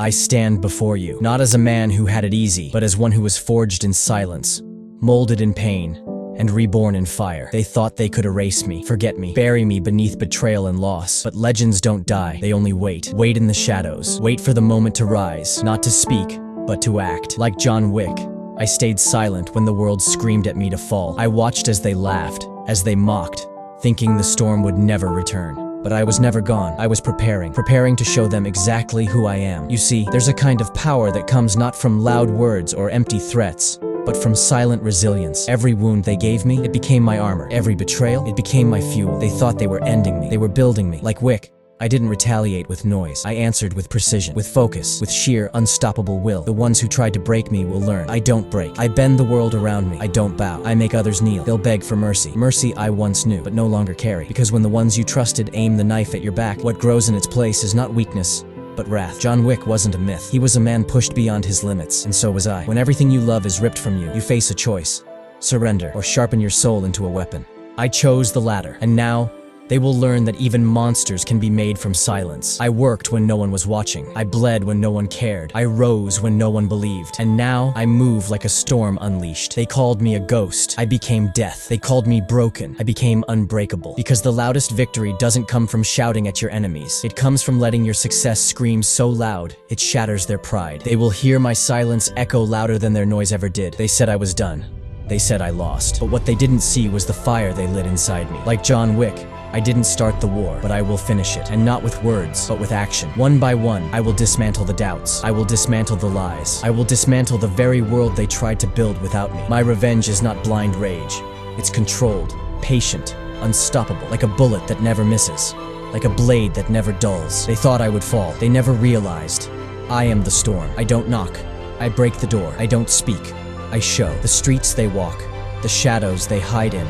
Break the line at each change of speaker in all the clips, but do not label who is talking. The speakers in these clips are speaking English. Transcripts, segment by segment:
I stand before you, not as a man who had it easy, but as one who was forged in silence, molded in pain, and reborn in fire. They thought they could erase me, forget me, bury me beneath betrayal and loss. But legends don't die, they only wait. Wait in the shadows, wait for the moment to rise, not to speak, but to act. Like John Wick, I stayed silent when the world screamed at me to fall. I watched as they laughed, as they mocked, thinking the storm would never return. But I was never gone. I was preparing to show them exactly who I am. You see, there's a kind of power that comes not from loud words or empty threats, but from silent resilience. Every wound they gave me, it became my armor. Every betrayal, it became my fuel. They thought they were ending me. They were building me. Like Wick, I didn't retaliate with noise. I answered with precision, with focus, with sheer, unstoppable will. The ones who tried to break me will learn. I don't break. I bend the world around me. I don't bow. I make others kneel. They'll beg for mercy. Mercy I once knew, but no longer carry. Because when the ones you trusted aim the knife at your back, what grows in its place is not weakness, but wrath. John Wick wasn't a myth. He was a man pushed beyond his limits, and so was I. When everything you love is ripped from you, you face a choice: surrender or sharpen your soul into a weapon. I chose the latter, and now they will learn that even monsters can be made from silence. I worked when no one was watching. I bled when no one cared. I rose when no one believed. And now I move like a storm unleashed. They called me a ghost. I became death. They called me broken. I became unbreakable. Because the loudest victory doesn't come from shouting at your enemies. It comes from letting your success scream so loud, it shatters their pride. They will hear my silence echo louder than their noise ever did. They said I was done. They said I lost. But what they didn't see was the fire they lit inside me. Like John Wick, I didn't start the war, but I will finish it. And not with words, but with action. One by one, I will dismantle the doubts. I will dismantle the lies. I will dismantle the very world they tried to build without me. My revenge is not blind rage. It's controlled, patient, unstoppable. Like a bullet that never misses. Like a blade that never dulls. They thought I would fall. They never realized. I am the storm. I don't knock. I break the door. I don't speak. I show. The streets they walk. The shadows they hide in.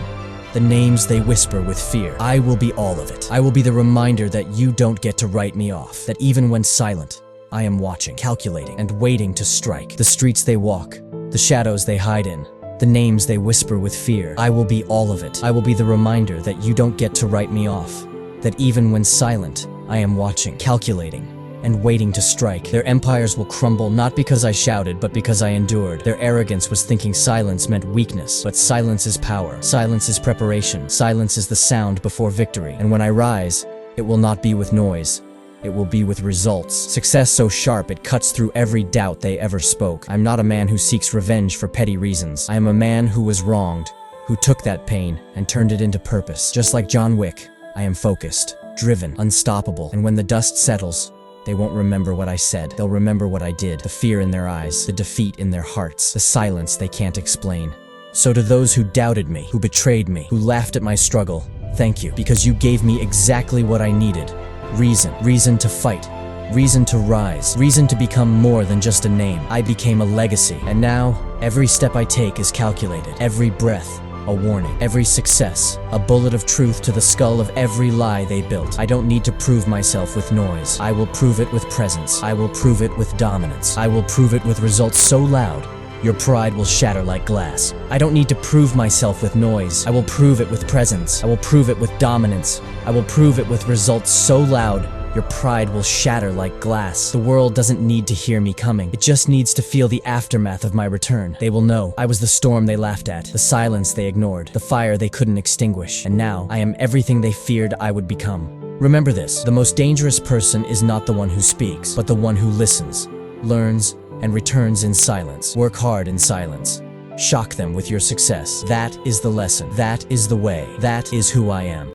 The names they whisper with fear. I will be all of it. I will be the reminder that you don't get to write me off. That even when silent, I am watching, calculating, and waiting to strike. The streets they walk, the shadows they hide in, the names they whisper with fear. I will be all of it. I will be the reminder that you don't get to write me off. That even when silent, I am watching, calculating, and waiting to strike. Their empires will crumble not because I shouted, but because I endured. Their arrogance was thinking silence meant weakness, but silence is power. Silence is preparation. Silence is the sound before victory. And when I rise, it will not be with noise. It will be with results. Success so sharp it cuts through every doubt they ever spoke. I'm not a man who seeks revenge for petty reasons. I am a man who was wronged, who took that pain and turned it into purpose. Just like John Wick, I am focused, driven, unstoppable. And when the dust settles, they won't remember what I said. They'll remember what I did. The fear in their eyes, the defeat in their hearts, the silence they can't explain. So to those who doubted me, who betrayed me, who laughed at my struggle, thank you, because you gave me exactly what I needed. Reason to fight, reason to rise, reason to become more than just a name. I became a legacy, and now every step I take is calculated. Every breath, a warning. Every success, a bullet of truth to the skull of every lie they built. I don't need to prove myself with noise. I will prove it with presence. I will prove it with dominance. I will prove it with results so loud, your pride will shatter like glass. I don't need to prove myself with noise. I will prove it with presence. I will prove it with dominance. I will prove it with results so loud, your pride will shatter like glass. The world doesn't need to hear me coming. It just needs to feel the aftermath of my return. They will know I was the storm they laughed at, the silence they ignored, the fire they couldn't extinguish. And now, I am everything they feared I would become. Remember this, the most dangerous person is not the one who speaks, but the one who listens, learns, and returns in silence. Work hard in silence. Shock them with your success. That is the lesson. That is the way. That is who I am.